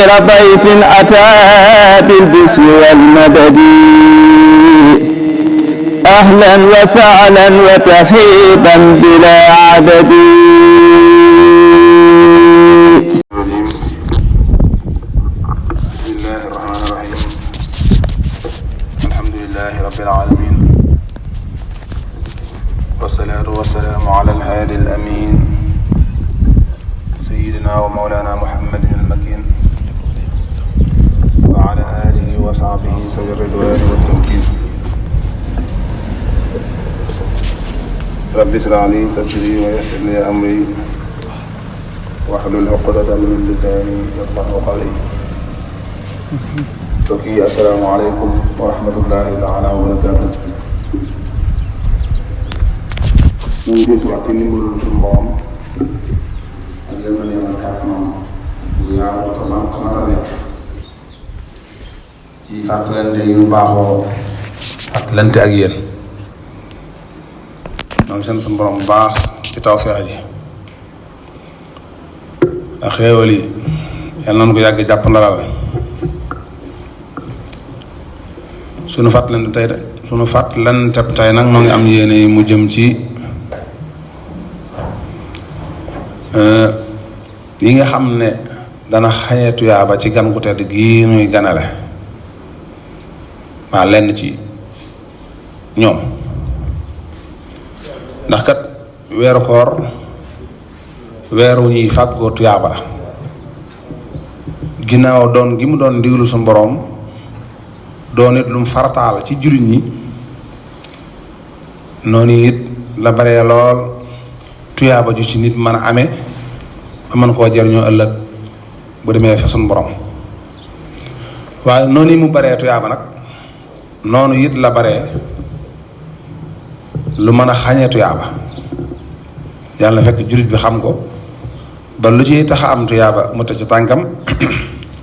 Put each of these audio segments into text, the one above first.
خير ضيف أتى بالبشر والمدد أهلا وسهلا وترحيبا بلا عدد. بسم الله الرحمن الرحيم. الحمد لله رب العالمين، والصلاة والسلام على الهادي الأمين سيدنا ومولانا محمد المكين وعلى آله وصحبه سوي الرضوان والتمكين. رب اشرح لي صدري ويسر لي أمري واحلل عقدة من لساني يفقهوا قولي. Mbokki assalaamu aleykum wa rahmatullahi taala wa barakaatu. ñu ngi gis wax ci ndimbalul suñu borom ak yërmandeem ak kàttanam bu yaatu te matale ci fàttalante yu baaxoo fàttalante ak yéen. ñoo ngi seen suñu borom bu baax ci tawfeex ji ak xéewal yi yal nañu ko yàgg jàpp ndalal. sunu fàttalante tey nag moo ngi am yéene mu jëm ci yi nga xam ne dana xañe tuyaaba ci gan gu tedd gii nuy ganale maa lenn ci ñoom. ndax kat weeru koor weeru ñuy fàggoo tuyaaba la ginnaaw doon gi mu doon diglu suñu boroom doon it lu mu farataal ci jullit ñi, noonu it la baree lool tuyaaba ju ci nit mën a amee ba mën koo jariñoo ëllëg bu demee fa sunu borom. waaye noonu yi mu baree tuyaaba nag noonu it la baree lu mën a xañee tuyaaba. yàlla na fekk jullit bi xam ko ba lu ciy tax a am tuyaaba mu teg ci tànkam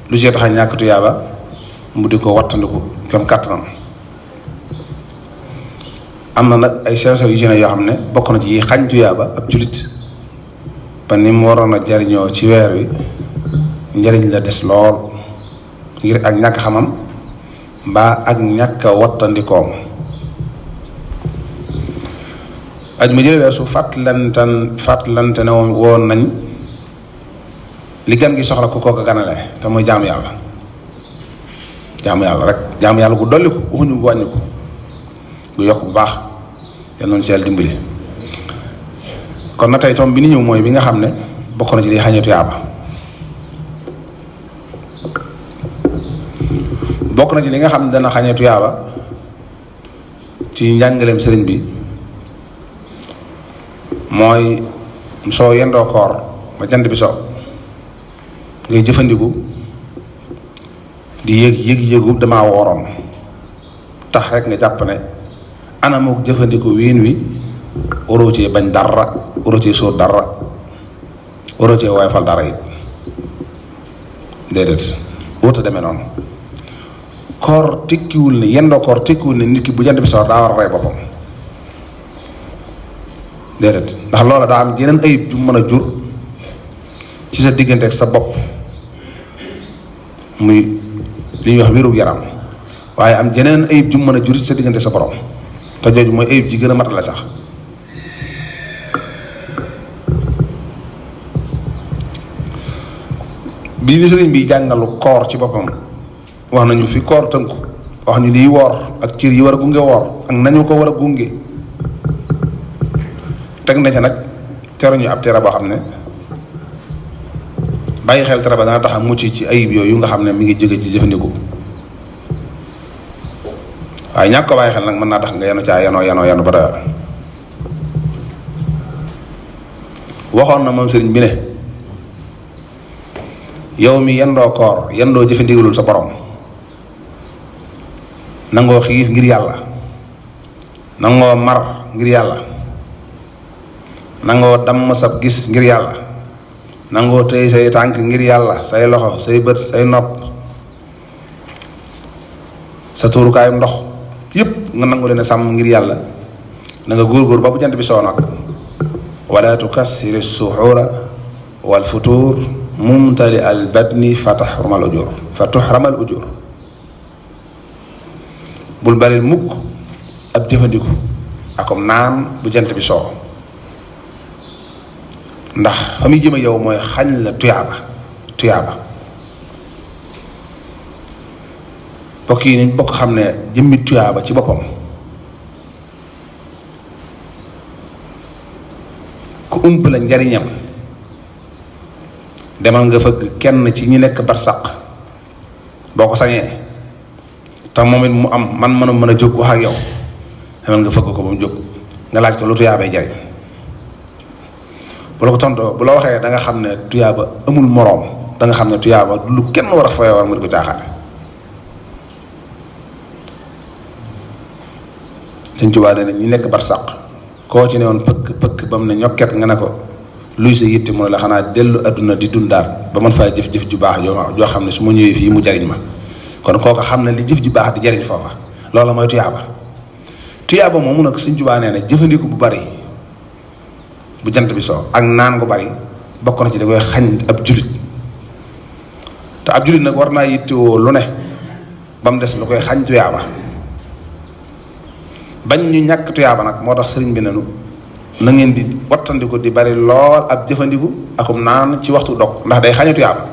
lu ciy tax a ñàkk tuyaaba mu di ko wattandiku kem kàttanam. am na nag ay sew-sew yu ci ne yoo xam ne bokk na ci yi xañ tuyaaba ab jullit ba ni mu waroon a jariñoo ci weer wi njariñ la des lool ngir ak ñàkk xamam mbaa ak ñàkk wattandikoom. aj ma jële weesu fàttalante ne woon nañ li gan gi soxla ku kooka ganale te mooy jaamu yàlla. jaamu yàlla rek jaamu yàlla gu dolliku waxuñu gu wàññiku gu yokk bu baax yal noonu ci yàlla dimbali. kon na tey tom bi ni ñëw mooy bi nga xam ne bokk na ci di xañe tuyaaba. bokk na ci li nga xam ne dana xañe tuyaaba ci njàngaleem sëriñ bi mooy soo yendoo koor ba jant bi so ngay jëfandiku di yëg-yëgu damaa wooroon tax rek nga jàpp ne anamuk jëfandiku wiin wi waroo cee bañ dara, waroo cee sóor dara, waroo cee woyofal dara it déedéet wóota demee noonu. koor tekkiwul ne yendoo koor tekkiwul ne nit ki bu jant bi so daa war a rey boppam déedéet, ndax loola daa am jeneen ayib ju mën a jur ci sa diggante ak sa bopp muy li ñuy wax wérug yaram, waaye am jeneen ayib ju mën a jur ci sa diggante sa borom te jooju mooy ayib ji gën a matale sax. bii ni sëriñ bi jàngalu koor ci boppam wax nañu fi koor tënku, wax ñu liy woor ak cër yi war a gunge woor ak nañu ko war a gunge. teg na ca nag teruñu ab tere boo xam ne bàyyi xel tere ba dana tax a mucc ci ayib yooyu nga xam ne mi ngi jóge ci jëfandiku. waaye ñàkk ko bàyyi xel nag mën naa tax nga yenu caa yenu ba doyal. waxoon na moom sëriñ bi ne yow mi yendoo koor yendoo jëfandikulul sa borom nangoo xiif ngir yàlla, nangoo mar ngir yàlla, nangoo damm sab gis ngir yàlla, nangoo tëy say tànk ngir yàlla, say loxo, say bët, say nopp, sa tuurukaayum ndox yëpp nga nangu leen a sàmm ngir yàlla. na nga góorgóor ba bu jant bi soo nag wala tukassiri suxuura wal futuur mumtali al badni fa tuhramal ujur bul baril mukk ab jëfandiku akom naan bu jant bi soo ndax fa muy jëm ak yow mooy xañ la tuyaaba bokk yi ni bokk xam ne jëmmi tuyaaba ci boppam ku ump la njariñam demal nga fëgg kenn ci ñi nekk barsàq boo ko sañee te moom it mu am mën a jóg wax ak yow demal nga fëgg ko ba mu jóg nga laaj ko lu tuyaabay jariñ bu la ko tontoo bu la waxee da nga xam ne tuyaaba amul moroom da nga xam ne tuyaaba du lu kenn war a fooy war mu di ko caaxaane. Sëñ Tuubaa ne ñi nekk barsàq koo ci ne woon pëkk ba mu ne ñokket nga ne ko luy sa yitte mu ne la xanaa dellu adduna di dundaat ba man faa jëf-jëf ju baax joo xam ne su ma ñëwee fii mu jariñ ma kon kooku xam ne li jëf ju baax di jariñ foofa loolu mooy tuyaaba moomu nag Sëñ Tuubaa nee na jëfandiku bu bari bu jant bi soo ak naan gu bari bokk na ci da koy xañ ab julit te ab julit nag war naa yittewoo lu ne ba mu des lu koy xañ tuyaaba bañ ñu ñàkk tuyaaba nag moo tax sëriñ bi nenu na ngeen di wattandiku di bari lool ab jëfandiku akum naan ci waxtu dog ndax day xañu tuyaaba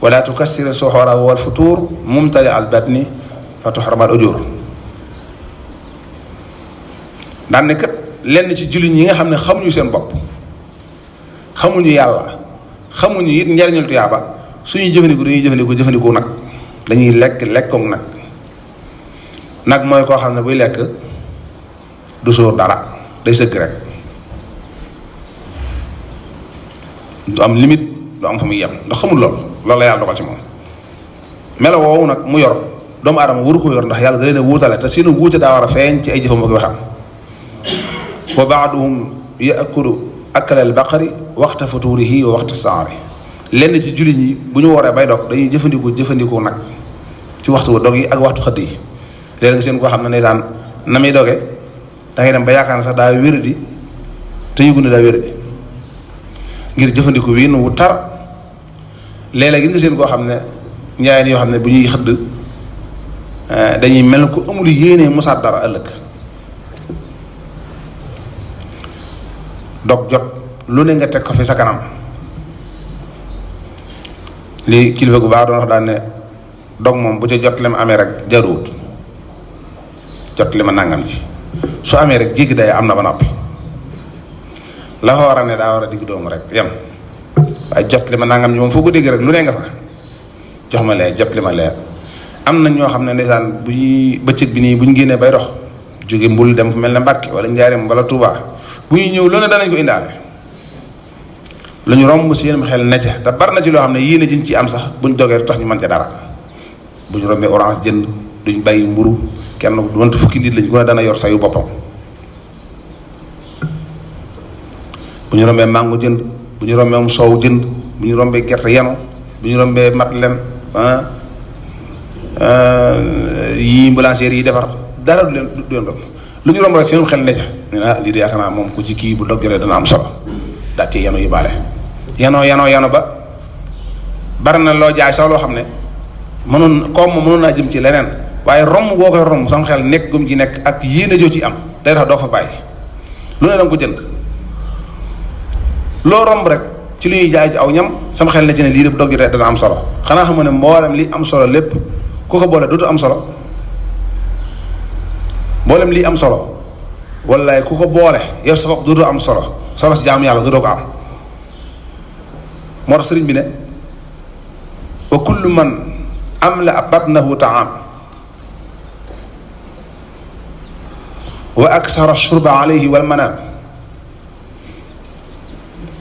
wala tukassir suxoora wal futuur mumtali al batni fa tuhramal ujur daan ne kat lenn ci jullit ñi nga xam ne xamuñu seen bopp xamuñu yàlla xamuñu it njariñul tuyaaba suñuy jëfandiku jëfandiku nag dañuy lekkoog nag mooy koo xam ne buy lekk du sóor dara day sëgg rek du am limite du am fa muy yem ndax xamul loolu la yàlla dogal ci moom melo woowu nag mu yor doomu aadama waru ko yor ndax yàlla da leen a wuutale te seenu wuute daa war a feeñ ci ay jëfam ak waxam wa baaduhum yaakulu akala al baqari waxta futurihi wa waxta saari lenn ci jullit ñi bu ñu waree bay dog dañuy jëfandiku nag ci waxtu dog yi ak waxtu xëdd yi léeg nga seen koo xam ne ndeysaan na muy doge da ngay dem ba yaakaar ne sax daa wéradi te yëgu ne daa wéradi ngir jëfandiku wi nu wu tar léeg-léeg gis nga seen koo xam ne njaayeen yoo xam ne bu ñuy xëdd dañuy mel ko amul yéene musaat dara ëllëg dog jot lu ne nga teg ko fi sa kanam li kilifa gu baax doon wax daan ne dog moom bu ca jot li ma amee rek jaruwut jot li ma nangam ci su amee rek jéggi day am na ba noppi la fa war a ne daa war a digg doomu rek yem waaye jot li ma nangam ci moom foo ko dégg rek lu ne nga fa jox ma lee jot li ma leer am na ñoo xam ne ndeysaan bu ñuy bëccëg bi nii bu ñu génnee bay dox jóge mbul dem fu mel ne Mbàkke wala Njaaréem wala Touba bu ñuy ñëw loolu danañ ko indaale lu ñu romb si yéen xel ne ca te bari na ci loo xam ne yéene jiñ ci am sax buñ dogee tax ñu mën ca dara bu ñu rombee orange jënd duñ bàyyi mburu kenn du mënta fukki nit lañ ku ne dana yor sayu boppam bu ñu rombee mango jënd bu ñu rombee soow jënd bu ñu rombee gerte yenu bu ñu rombee mat len yi boulangerie yi defar dara du leen doon lu ñu romb rek seen xel ne ca ne na lii de yaakaar naa moom ku ci kii bu dog jotee dana am solo daa ci yenu yi baale yanoo ba bari na loo jaay sax loo xam ne mënoon naa jëm ci leneen waaye romb boo koy romb sama xel nekk gum ci nekk ak yéene joo ci am day tax doo fa bàyyi lu ne danga ko jënd loo romb rek ci li ñuy jaay ci aw ñam sama xel ne ci ne lii def dog jotee dana am solo xanaa xam ne mboolem li am solo lépp ku ko boole dootu am solo mboolem lii am solo wallaay ku ko boole yow sa bopp dootu am solo si jaamu yàlla dootoo ko am moo tax sëriñ bi ne wa kullu man amla batnahu taam wa aksara shurba alayhi wal manam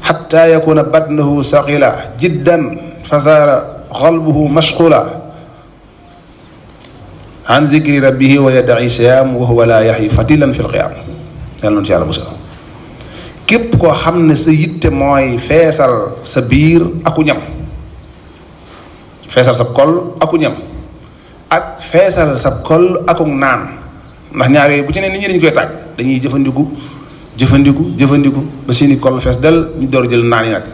xatta yakuna batnahu saqila jiddan fa saara qalbuhu mashqula an zikri rabbihi wa yad'i siyaam wa huwa la yaxyi fatilan fi lqiyaam yàlla noonu ci yàlla musal képp koo xam ne sa yitte mooy feesal sa biir aku ñam feesal sa kol aku ñam ak feesal sa kol aku naan ndax ñaar yooyu bu ci ne nit ñi dañu koy tàgg dañuy jëfandiku ba seeni kol fees del ñu door jël naan yi nag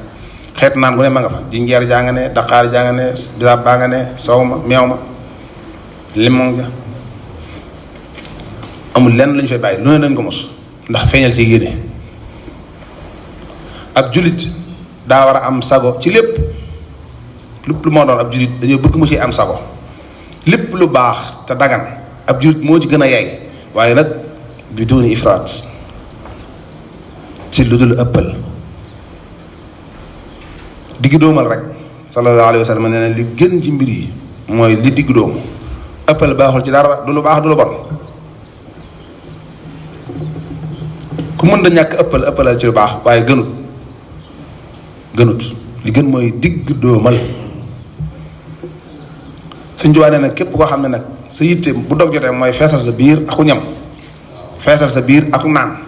xeet naan gu ne ma nga fa jinjeer jaa nga ne daqaar jaa nga ne bisaab baa nga ne soow ma meew ma limon ja amul lenn lañu fay bàyyi lu ne dañ ko mos ndax feeñal ci yéene. ab julit daa war a am sago ci lépp lu moo doon ab julit dañoo bëgg mu ci am sago lépp lu baax te dagan ab julit moo ci gën a yey waaye nag bi dooni ifraat ci lu dul ëppal digg doomal rek sallallahu alayhi wa sallam nee na li gën ci mbir yi mooy li digg doomu ëppal baaxul ci dara du lu baax du lu bon ku mën da ñàkk ëppalal ci lu baax waaye gënut li gën mooy digg doomal. Sëñ Tuubaa nee nag képp koo xam ne nag sa yitte bu dog jotee mooy feesal sa biir aku ñam feesal sa biir aku naan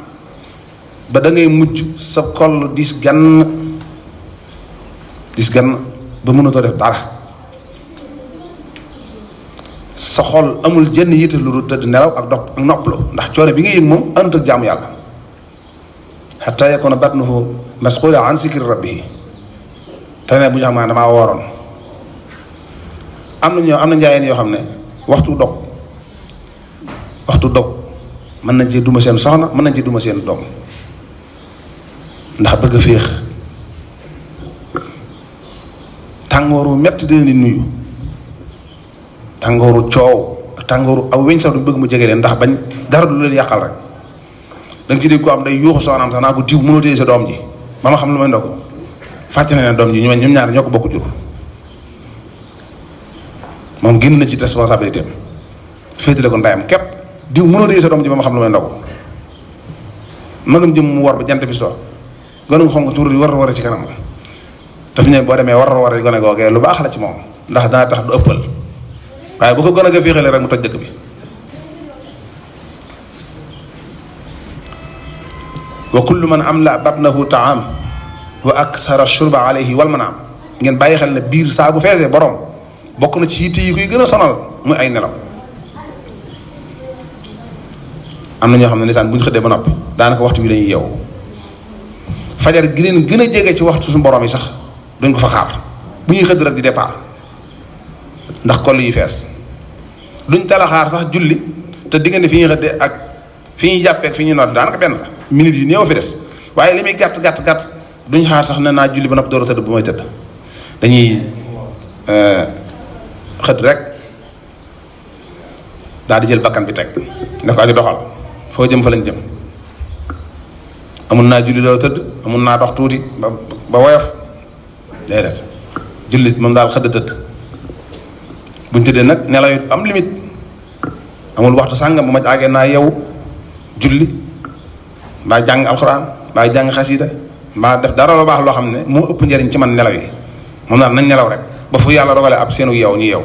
ba da ngay mujj sa koll dis gann ba mënatoo def dara sa xol amul jenn yitte lu dul tëdd nelaw ak dox ak noppalu ndax coore bi nga yëg moom àndut ak jaamu yàlla hatta yakuna batnuhu masqula an zikri rabbihi te ne bu ñu xam ne damaa wooroon am na njaayeen yoo xam ne waxtu dog mën nañ cee duma seen soxna mën nañ cee duma seen doom ndax bëgg a féex tàngooru metti dina di nuyu tàngooru coow tàngooru aw weñ sax du bëgg mu jege leen ndax bañ dara du leen yàqal rek da nga ci dégg ko am day yuuxu soxnaam sax naa ko diw mënoo téye sa doom ji ba ma xam lu may ndog fàtte na ne doom ji ñoom ñaar ñoo ko bokk jur moom génn na ci responsabilité am féetale ko ndayam képp diw mënoo téye sa doom ji ba ma xam lu may ndog magam jëm mu war ba jant bi soo gone nga xonk tuur yi war ci kanam daf ñëw boo demee war gone googee lu baax la ci moom ndax dana tax du ëppal waaye bu ko gone ga féexalee rek mu toj dëkk bi. wa kullu man amla batnahu taam wa aksara shurba alayhi wal manaam ngeen bàyyi xel ne biir saa bu feesee borom bokk na ci yitte yi koy gën a sonal muy ay nelaw. am na ñoo xam ne ndeysaan bu ñu xëddee ba noppi daanaka waxtu wi dañuy yeewu fajar gi leen gën a jege ci waxtu suñu borom yi sax duñ ko fa xaar bu ñuy xëdd rek di départ ndax koll yi fees duñ tala xaar sax julli te diggante fi ñuy xëddee ak fi ñuy jàppee ak fi ñuy noot daanaka benn la minutes yi néew fi des waaye li muy gàtt duñ xaar sax ne naa julli ba noppi door a tëdd bu may tëdd dañuy xëdd rek daal di jël bakkan bi teg ne ko aju doxal foo jëm fa lañ jëm amul naa julli doo tëdd amul naa dox tuuti ba woyof day def julli moom daal xëdd tëdd buñ tëddee nag nelaw yi am limite amul waxtu sàngam bu ma àggee naa yeewu julli mbaa jàng alxuraan mbaa jàng xasiida mbaa def dara lu baax loo xam ne moo ëpp njariñ ci man nelaw yi moom daal nañ nelaw rek ba fu yàlla dogale ab seenu yeew ñu yeew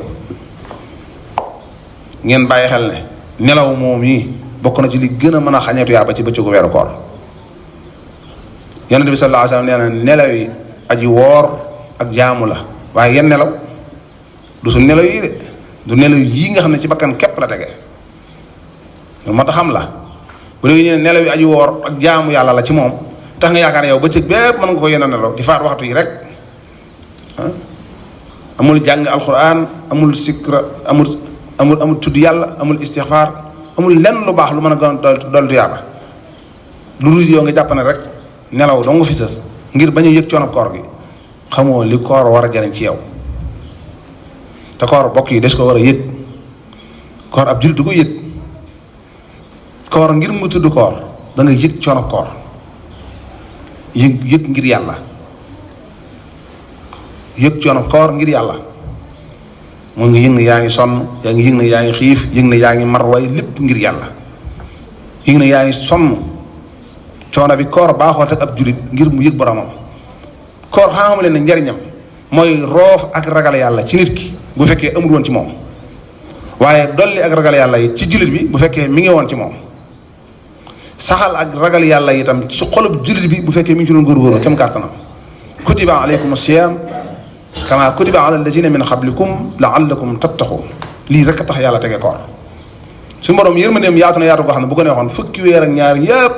ngeen bàyyi xel ne nelaw moom yi bokk na ci li gën a mën a xañeetu yaa ba ci bëccëgu weeru koor yonent bi sallallahu alayhi wasallam nee na nelaw yi aji woor ak jaamu la waaye yenn nelaw du su nelaw yi de du nelaw yii nga xam ne ci bakkan képp la tege moo tax xam la bu léegi ñu ne nelaw yi aji woor ak jaamu yàlla la ci moom tax nga yaakaar ne yow bëccëg bépp mën nga ko yenn nelaw di faat waxtu yi rek amul jàng alquran amul sikra amul tudd yàlla amul istixfaar amul lenn lu baax lu mën a gën a dolli yàlla lu dul yow nga jàpp ne rek nelaw doo nga fi sës ngir bañ a yëg coono koor gi xamoo li koor war a jariñ ci yow te koor bokk yi des ko war a yëg koor ab jullit du ko yëg koor ngir mu tudd koor da nga yëg coono koor yëg ngir yàlla yëg coono koor ngir yàlla moo ngi yëg ne yaa ngi sonn yaa ngi yëg ne yaa ngi xiif yëg ne yaa ngi mar waaye lépp ngir yàlla yëg ne yaa ngi sonn coono bi koor baaxoo teg ab jullit ngir mu yëg boromam koor xamu leen ne njariñam mooy roof ak ragal yàlla ci nit ki bu fekkee amul woon ci moom waaye dolli ak ragal yàlla yi ci jullit bi bu fekkee mi ngi woon ci moom saxal ak ragal yàlla itam ci xolub jullit bi bu fekkee mi ngi ci doon góorgóorlu kem kàttanam kutiba alaykum siyam kama kutiba ala alladina min qablikum laallakum tattaqun lii rek a tax yàlla tege koor suñu borom yërmandeem yaatu na yaatu goo xam ne bu ko neexoon fukki weer ak ñaar yépp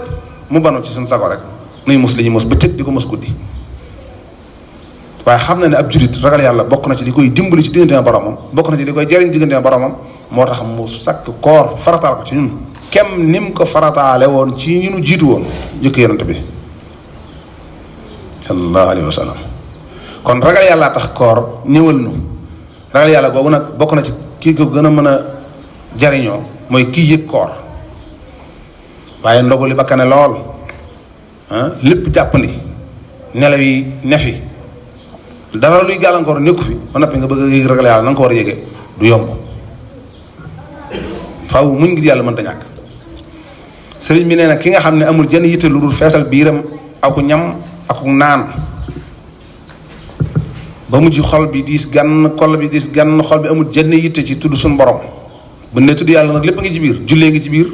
mu banu ci suñu sago rek nuy mus li ñu mus bëccëg di ko mus guddi waaye xam na ne ab julit ragal yàlla bokk na ci li koy dimbali ci diggante boromam, bokk na ci li koy jariñ diggante boromam, moo tax mu sakk koor farataal ko ci ñun kem nim ko farataale woon ci ñu nu jiitu woon jëkk yonent bi sallallahu alayhi wa sallam. kon ragal yàlla tax koor ñëwal nu. ragal yàlla boobu nag bokk na ci kii ko gën a mën a jariñoo mooy kii yëg koor, waaye ndogu li bakkane lool lépp jàppandi, nelaw yi nefi, dara luy gàllankoor nekku fi ba noppi nga bëgg a yëg ragal yàlla na nga ko war a yëgee du yomb. faaw muñ ngir yàlla mënta ñàkk. sëriñ bi nee na ki nga xam ne amul jën yitte lu dul feesal biiram aku ñam aku naan ba mujj xol bi diis gann xol bi diis gann, xol bi amul jën yitte ci tudd suñu borom. bu ne tudd yàlla nag lépp ngi ci biir, jullee ngi ci biir,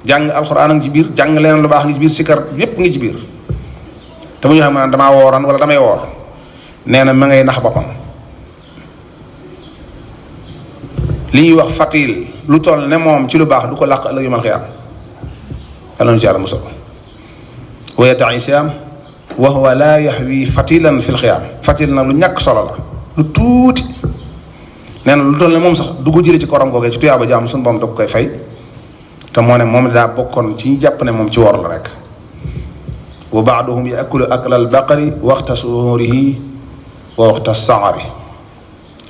jàng alxuraan a ngi ci biir, jàng leneen lu baax ngi ci biir, sikar yépp ngi ci biir. te bu ñu xam ne damaa wooran wala damay woor, nee na ma ngay nax boppam. li ñuy wax fatil lu toll ne moom ci lu baax du ko làq ëllëg yawmal qiyaam. yàlla na ci yàlla musal. wa yada'i siyaam wa huwa laa yahwi fatilan fil qiyaam. fatil nag lu ñàkk solo la, lu tuuti. nee na lu toll ne moom sax du ko jëlee ci koram googee ci tuyaaba jaam suñu boom da ko koy fay. te moo ne moom daa bokkoon ci ñu jàpp ne moom ci wor la rek. wa ba'duhum ya'kulu akla al-baqari waxta suhurihi wa waxta saari.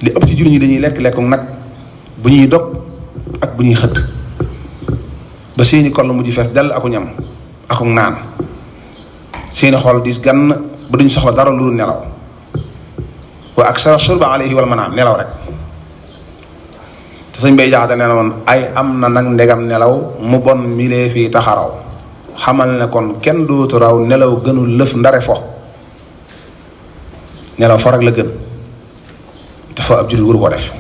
li ëpp ci jur ñi dañuy lekk nag bu ñuy dog ak bu ñuy xëdd ba seeni koll mujj fees dell aku ñam aku naan, seeni xol diis gann ba duñ soxla dara lu dul nelaw. wa aksara shurba alayhi wal manaam, nelaw rek. te sëñ Bay Jaxate nee na woon ay am na nag ndegam nelaw mu bon milee fii taxaraw. xamal ne kon kenn dootu raw nelaw gënul lëf ndare fo. nelaw fo rek la gën te fo ab jullit waru ko def.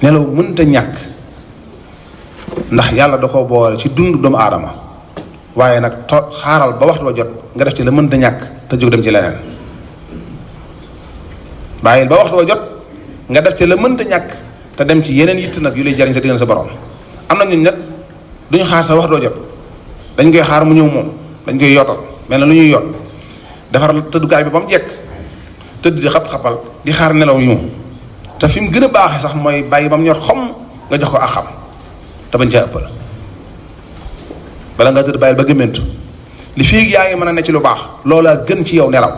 nelaw mënta ñàkk ndax yàlla da ko boole ci dund doomu aadama, waaye nag xaaral ba waxtu ba jot nga def ci la mënta ñàkk te jóg dem ci leneen. bàyyil ba waxtu ba jot nga def ci la mënta ñàkk te dem ci yeneen yitt nag yu lay jariñ sa diggante sa borom. am na ñun nag duñu xaar sa waxtu ba jot, dañ koy xaar mu ñëw moom, dañ koy yootal mel na lu ñuy yoot, defar tëddukaay bi ba mu jekk tëdd di xap-xapal di xaar nelaw yu te fi mu gën a baaxee sax mooy bàyyi ba mu ñor xom nga jox ko ak xam te bañ caa ëppal. bala nga tëdd bàyyil ba gëmmentu li fii yaa ngi mën a ne ci lu baax loolaa gën ci yow nelaw.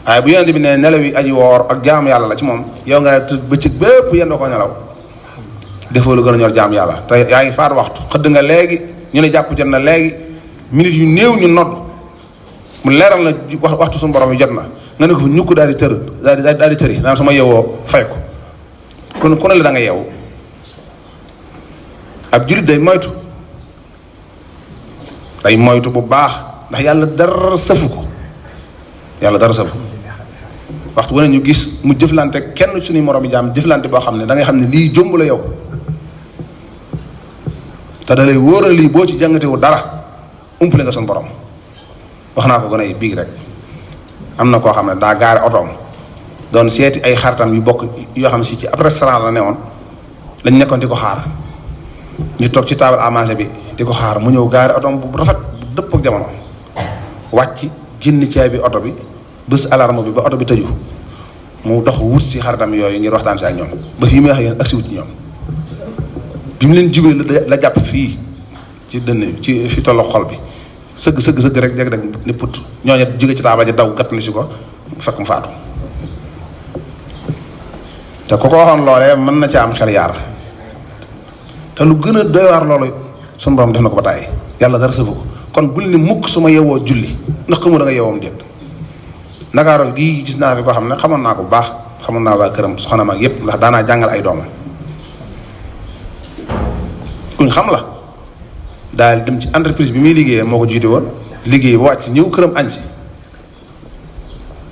waaye bu yonent bi ne nelaw yi aji woor ak jaam yàlla la ci moom, yow nga ne tëdd bëccëg bépp yendoo ko nelaw defoo lu gën a ñor jaam yàlla. te yaa ngi faat waxtu, xëdd nga léegi ñu ne jàpp jot na léegi, minute yu néew ñu nodd mu leeral na waxtu suñu borom yi jot na nga ne ko fi ñukk daal di tëri naan sama yewoo fay ko. kon ku ne la da nga yeewu. ab jullit day moytu bu baax ndax yàlla dara sëfu ko, yàlla dara sëfu waxtu wane ñu gis mu jëflante kenn suñuy morom yi jaam jëflante boo xam ne da ngay xam ne lii jomb la yow te da lay wóoral lii boo ci jàngatewu dara umpale nga suñu borom. wax naa ko gën a biig rek, am na koo xam ne daa gaare otoom doon seeti ay xaritam yu bokk yoo xam si ci ab restaurant la ne woon lañ nekkoon di ko xaar. ñu toog ci table à manger bi di ko xaar mu ñëw gaare otoom bu rafet bu dëpp ak jamono wàcc génn caay bi oto bi bés alarme bi ba oto bi tëju mu dox wut si xaritam yooyu ngir waxtaan si ak ñoom ba fii muy wax yéen agsi wut ci ñoom. bi mu leen jubee la jàpp fii ci dënn ci fi tollo xol bi sëgg rek jeg rek ni put ñooñu jóge ci taabal ji daw gàttali si ko fekk mu faatu. te ku ko waxoon loolee mën na ca am xel yaar te lu gën a doy waar loolu sunu borom def na ko ba tàyyi yàlla dara sëfu ko. kon bul ni mukk su ma yewoo julli ndax xamu da nga yewoom déet. Ndakaaru gii gis naa fi koo xam ne xamoon naa ko bu baax, xamoon naa waa këram soxna mag yépp ndax daanaa jàngal ay doomam. kuñ xam la daal dem ci entreprise bi muy liggéeyee moo ko jiite woon liggéey ba wàcc ñëw këram añ si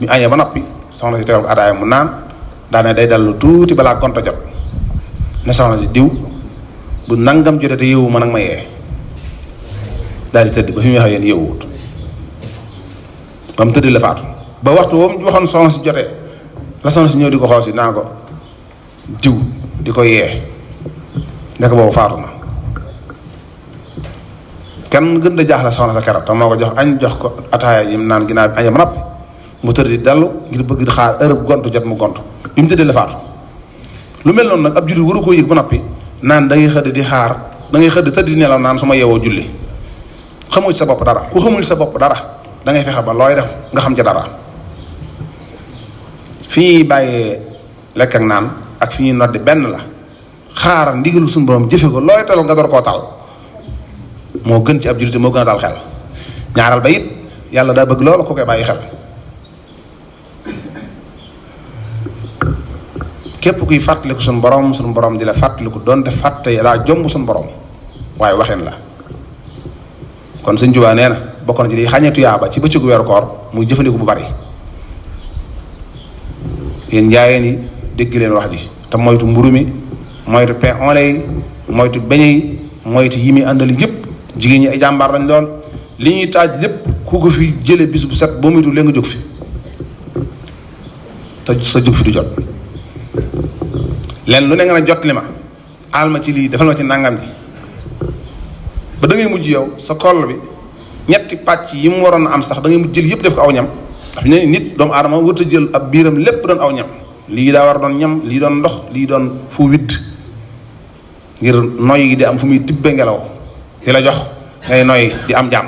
ñu añee ba noppi soxna si tegal ko ataaya mu naan daane day dallu tuuti balaa gonta jot ne soxna si diw bu nangam jotee te yeewu ma nag ma yee daal di tëdd ba fi muy wax yéen yeewuwut ba mu tëdd la faatu. ba waxtu woo mu waxoon soxna si jotee la soxna si ñëw di ko xool si naa ko diw di ko yee nekk boobu faatu na. kenn gën da jaaxle soxna sa keroog te moo ko jox añ jox ko ataaya yi mu naan ginnaaw bi añee ba noppi mu tëdd di dallu ngir bëgg di xaar heure gontu jot mu gontu bi mu tëddee la faatu. lu mel noonu nag ab jullit waru koo yëg ba noppi naan da ngay xëdd di xaar da ngay xëdd tëdd di nelaw naan su ma yeewoo julli. xamoo ci sa bopp dara ku xamul sa bopp dara da ngay fexe ba looy def nga xam ca dara. fi ñuy bàyyee lekk ak naan ak fi ñuy noddi benn la xaar ndigalu suñu borom jëfe ko looy tal nga door koo tal moo gën ci ab jullit moo gën a dal xel. ñaaral ba it yàlla daa bëgg loolu ku koy bàyyi xel. képp kuy fàttaliku suñu borom di la fàttaliku doon def fàtte daa jomb suñu borom waaye waxin la. kon Sëñ Tuubaa nee na bokk na ci di xàññee tuyaaba ci bëccëgu weeru koor muy jëfandiku bu bari. yéen njaayeen yi dégg leen wax ji te moytu mburu mi moytu pain au lait yi moytu beñe yi moytu yi muy àndal yëpp jigéen ñi ay jàmbaar lañ lool li ñuy taaj lépp ku ko fi jële bis bu set boo moytu léegi nga jóg fi te sa jóg fi du jot. leen lu ne nga ne jot li ma aal ma ci lii defal ma ci nangam ji ba da ngay mujj yow sa koll bi ñetti pàcc yi mu waroon a am sax da ngay mujj jël yëpp def ko aw ñam. ndax ne nit doomu aadama warut a jël ab biiram lépp doon aw ñam lii daa war a doon ñam lii doon ndox lii doon fu widd ngir noy gi di am fu muy tibbe ngelaw di la jox ngay noy di am jàmm.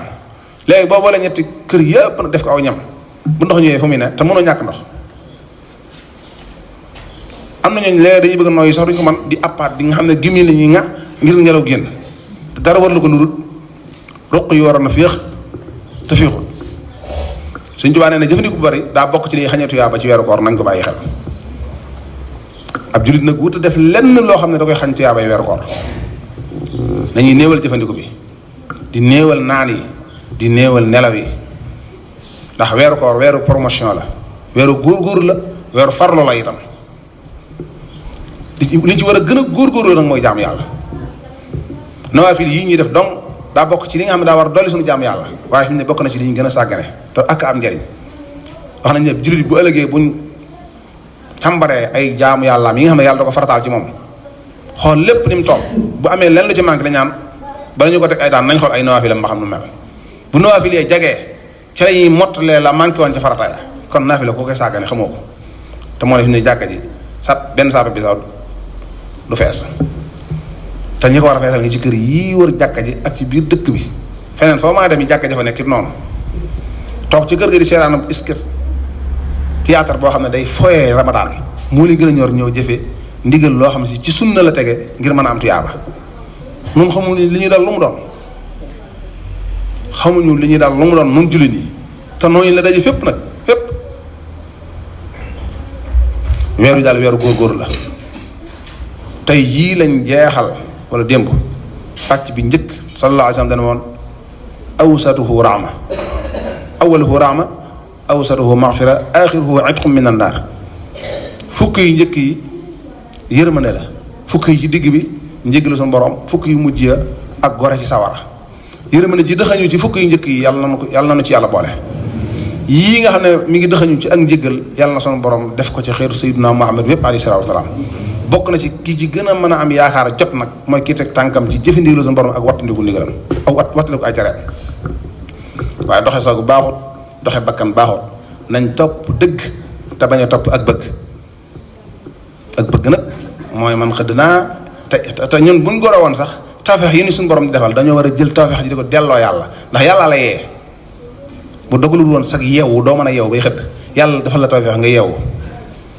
léegi boo boole ñetti kër yëpp nag def ko aw ñam bu ndox ñëwee fu muy ne te mënoo ñàkk ndox. am na ñooñu léegi dañuy bëgg a noyyi sax duñ ko man di appaat di nga xam ne gémmiñ la ñuy ŋa ngir ngelaw génn te dara war lu ko lurut roq yi waroon na féex te féexul. Sëñ Tuubaa nee na jëfandiku bu bari daa bokk ci liy xañeetu yaa ba ci weeru koor nañ ko bàyyi xel. ab jullit nag wut a def lenn loo xam ne da koy xañ tuyaa bay weeru koor nañuy néewal jëfandiku bi di néewal naan yi di néewal nelaw yi ndax weeru koor weeru promotion la weeru góorgóorlu la weeru farlo la itam li ci war a gën a góorgóorlu nag mooy jaamu yàlla. nawaafil yi ñuy def donc daa bokk ci li nga xam ne daa war a dolli suñu jaamu yàlla waaye fi mu ne bokk na ci li ñu gën a sàggane te ak am njariñ. wax nañ ne jullit bu ëllëgee buñ xambaree ay jaamu yàllaam yi nga xam ne yàlla da ko farataal ci moom xool lépp ni mu toll bu amee lenn lu ci manqué la ñaan bala ñu ko teg ay daan nañ xool ay nawaafilam ba xam nu mel bu nawaafil yee jagee ci la ñuy mottalee la manqué woon ca farataaya kon naafila koo koy sàggane xamoo ko te moo ne fi ne jàkka ji benn saapa bi sax du fees te ñi ko war a feesal ngi ci kër yii wër jàkka ji ak ci biir dëkk bi feneen foo maa dem yi jàkka ji fa nekk it noonu toog ci kër ga di seetaan sketch théâtre boo xam ne day foyee ramadaan moo li gën a ñor ñëw jëfe ndigal loo xam ne si ci sunna la tege ngir mën a am tuyaaba nun xamuñu li ñuy dal lu mu doon xamuñu li ñuy dal lu mu doon nun jullit yi te noonu la daje fépp nag fépp weeru daal weeru góorgóor la tey yii lañ jeexal wala démb pàcc bi njëkk sallallahu alayhi wa sallam dana woon awsatuhu rahma awaluhu rahma awsatuhu maghfira axiruhu itqum min an-naar fukk yi njëkk yi yërmande la fukk yi ci digg bi njéggalu suñu borom fukk yu mujj ya ak gore ci sawara yërmande ji dëxañu ci fukk yu njëkk yi yàlla na ci yàlla boole yii nga xam ne mi ngi dëxañu ci ak njéggal yàlla na suñu borom def ko ci xeetu sayyidina Muhammad yépp alayhi salaatu wa salaam bokk na ci kii ci gën a mën a am yaakaar jot nag mooy kii teg tànkam ci jëfe ndigalu suñu borom ak wattandiku ndigalam ak wattandiku ay tereem waaye doxe sagu baaxut doxe bakkan baaxut nañ topp dëgg te bañ a topp ak bëgg nag mooy man xëdd naa te ñun buñ góor a woon sax tawfeex yi ni suñu borom di defal dañoo war a jël tawfeex ji di ko delloo yàlla ndax yàlla la yee bu dogalul woon sax yeewu doo mën a yeewu bay xëdd yàlla defal la tawfeex nga yeewu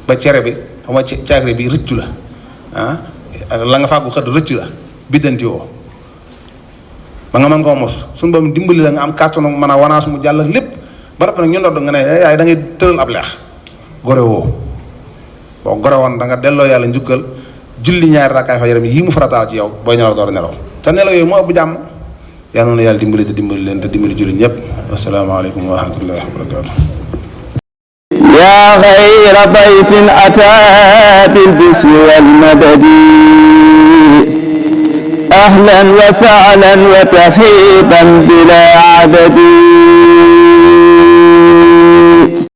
ba cere bi xam nga caakri bi rëccu la la nga fàggu xëdd rëccu la biddanti woo ba nga mën koo mos suñu borom dimbali la nga am kàttanu mën a wanaas mu jàll lépp ba rafet nag ñu ndodd nga ne yaay da ngay tëral ab leex gore woo boo gore woon da nga delloo yàlla njukkal julli ñaari rakkaay fa yaram yii mu farataal ci yow booy nelaw door a nelaw te nelaw yooyu moo ëpp jàmm yàlla noonu yàlla dimbali te dimbali leen te dimbali julli ñëpp asalaamaaleykum wa rahmatullahi wa barakatu يا غير ضيف أتى بالبسم والمدد أهلا وسهلا وترحيبا بلا عدد